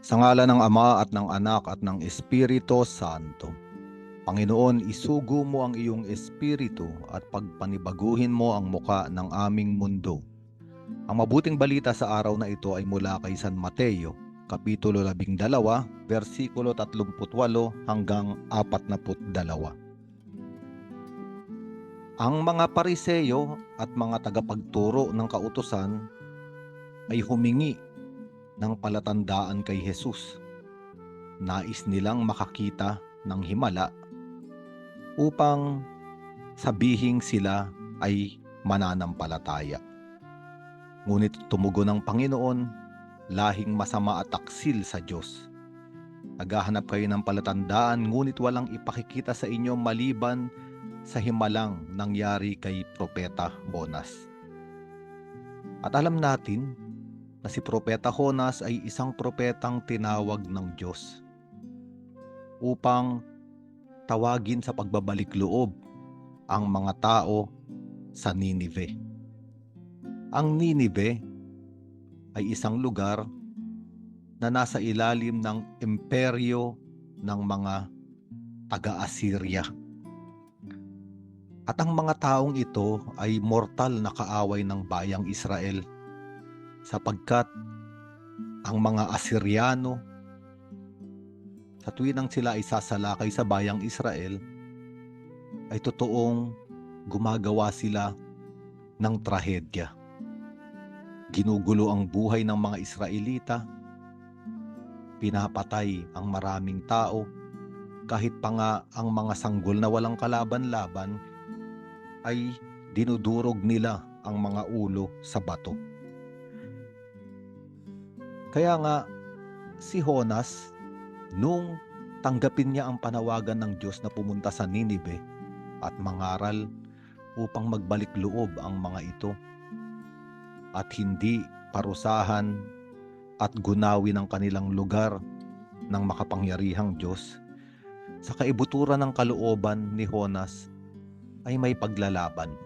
Sa ngala ng Ama at ng Anak at ng Espiritu Santo. Panginoon, isugo mo ang iyong espiritu at pagpanibaguhin mo ang muka ng aming mundo. Ang mabuting balita sa araw na ito ay mula kay San Mateo, Kapitulo 12, versikulo 38 hanggang 42. Ang mga Pariseyo at mga tagapagturo ng kautusan ay humingi ng palatandaan kay Jesus. Nais nilang makakita ng himala upang sabihing sila ay mananampalataya. Ngunit tumugon ng Panginoon, lahing masama at taksil sa Diyos. Naghahanap kayo ng palatandaan ngunit walang ipakikita sa inyo maliban sa himalang nangyari kay Propeta Jonas. At alam natin na si Propeta Jonas ay isang propetang tinawag ng Diyos upang tawagin sa pagbabalik loob ang mga tao sa Ninive. Ang Ninive ay isang lugar na nasa ilalim ng imperyo ng mga taga-Assyria. At ang mga taong ito ay mortal na kaaway ng bayang Israel sapagkat ang mga Asyriano sa tuwinang sila ay sasalakay sa bayang Israel ay totoong gumagawa sila ng trahedya. Ginugulo ang buhay ng mga Israelita, pinapatay ang maraming tao, kahit pa nga ang mga sanggol na walang kalaban-laban ay dinudurog nila ang mga ulo sa bato. Kaya nga si Jonas, nung tanggapin niya ang panawagan ng Diyos na pumunta sa Ninive at mangaral upang magbalik loob ang mga ito at hindi parusahan at gunawin ang kanilang lugar ng makapangyarihang Diyos, sa kaibuturan ng kalooban ni Jonas ay may paglalaban.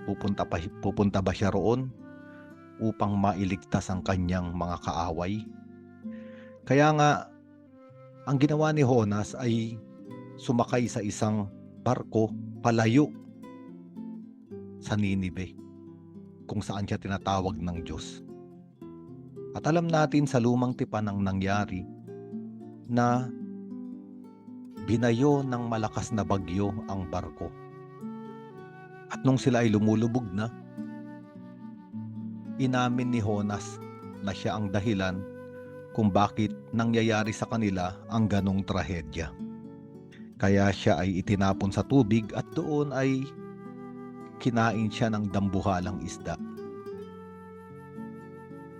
Pupunta ba siya roon upang mailigtas ang kanyang mga kaaway? Kaya nga, ang ginawa ni Jonas ay sumakay sa isang barko palayo sa Ninive, kung saan siya tinatawag ng Diyos. At alam natin sa lumang tipan ang nangyari na binayo ng malakas na bagyo ang barko. At nung sila ay lumulubog na, inamin ni Jonas na siya ang dahilan kung bakit nangyayari sa kanila ang ganong trahedya. Kaya siya ay itinapon sa tubig at doon ay kinain siya ng dambuhalang isda.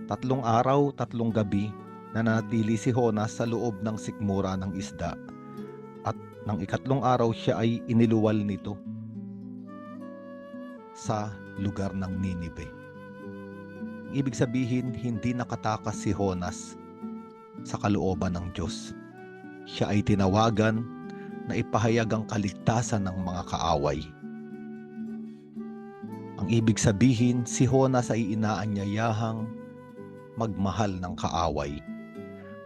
3 araw, 3 gabi nananatili si Jonas sa loob ng sikmura ng isda at ng ikatlong araw siya ay iniluwal nito sa lugar ng Ninive. Ibig sabihin, hindi nakatakas si Jonas sa kalooban ng Diyos. Siya ay tinawagan na ipahayag ang kaligtasan ng mga kaaway. Ang ibig sabihin, si Jonas ay inaanyayahang magmahal ng kaaway.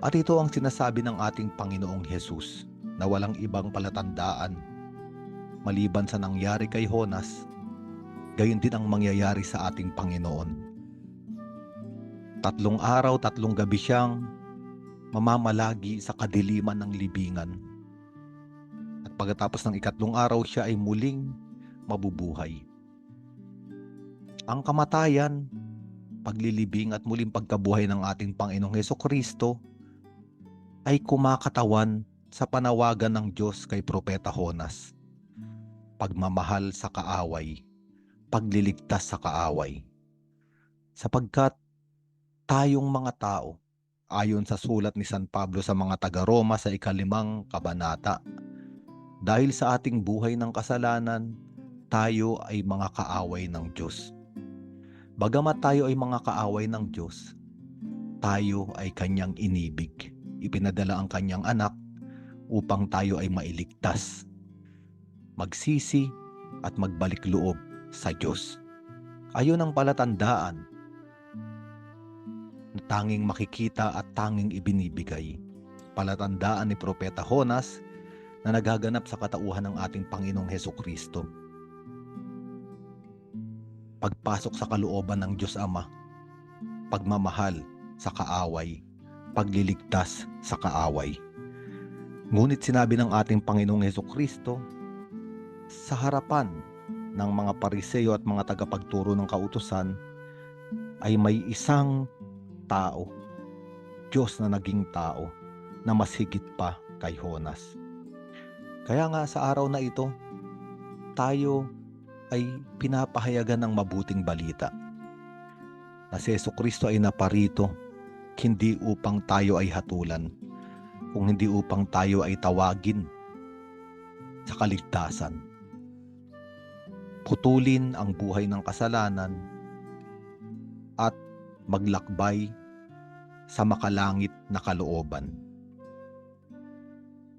At ito ang sinasabi ng ating Panginoong Hesus na walang ibang palatandaan maliban sa nangyari kay Jonas, gayon din ang mangyayari sa ating Panginoon. 3 araw, 3 gabi siyang mamamalagi sa kadiliman ng libingan. At pagkatapos ng ikatlong araw, siya ay muling mabubuhay. Ang kamatayan, paglilibing at muling pagkabuhay ng ating Panginoong Hesukristo ay kumakatawan sa panawagan ng Diyos kay Propeta Jonas. Pagmamahal sa kaaway, pagliligtas sa kaaway. Sapagkat tayong mga tao, ayon sa sulat ni San Pablo sa mga taga-Roma sa 5 kabanata, dahil sa ating buhay ng kasalanan, tayo ay mga kaaway ng Diyos. Bagamat tayo ay mga kaaway ng Diyos, tayo ay kanyang inibig. Ipinadala ang kanyang anak upang tayo ay mailigtas, magsisi at magbalik loob sa Diyos. Ayon ang palatandaan na tanging makikita at tanging ibinibigay. Palatandaan ni Propeta Jonas na nagaganap sa katauhan ng ating Panginoong Hesukristo. Pagpasok sa kalooban ng Diyos Ama, pagmamahal sa kaaway, pagliligtas sa kaaway. Ngunit sinabi ng ating Panginoong Hesukristo sa harapan ng mga Pariseo at mga tagapagturo ng kautusan ay may isang tao, Diyos na naging tao, na mas higit pa kay Jonas. Kaya nga sa araw na ito, tayo ay pinapahayagan ng mabuting balita na si Jesucristo ay naparito hindi upang tayo ay hatulan, kung hindi upang tayo ay tawagin sa kaligtasan. Putulin ang buhay ng kasalanan at maglakbay sa makalangit na kalooban.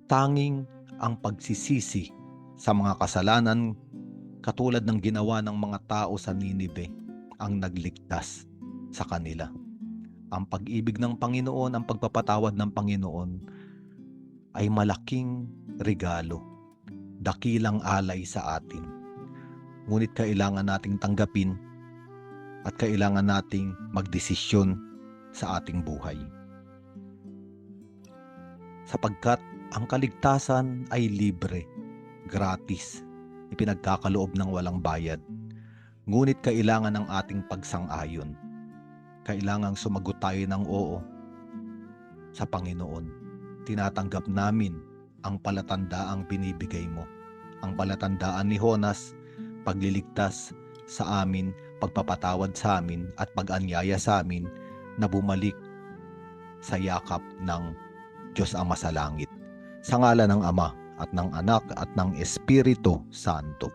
Tanging ang pagsisisi sa mga kasalanan katulad ng ginawa ng mga tao sa Ninive ang nagligtas sa kanila. Ang pag-ibig ng Panginoon, ang pagpapatawad ng Panginoon ay malaking regalo, dakilang alay sa atin. Ngunit kailangan nating tanggapin at kailangan nating magdesisyon sa ating buhay. Sapagkat ang kaligtasan ay libre, gratis, ipinagkakaloob ng walang bayad. Ngunit kailangan ng ating pagsang-ayon. Kailangang sumagot tayo ng oo sa Panginoon. Tinatanggap namin ang palatandaang binibigay mo. Ang palatandaan ni Jonas, pagliligtas sa amin, pagpapatawad sa amin at pag-anyaya sa amin na bumalik sa yakap ng Diyos Ama sa langit. Sa ngalan ng Ama at ng Anak at ng Espiritu Santo.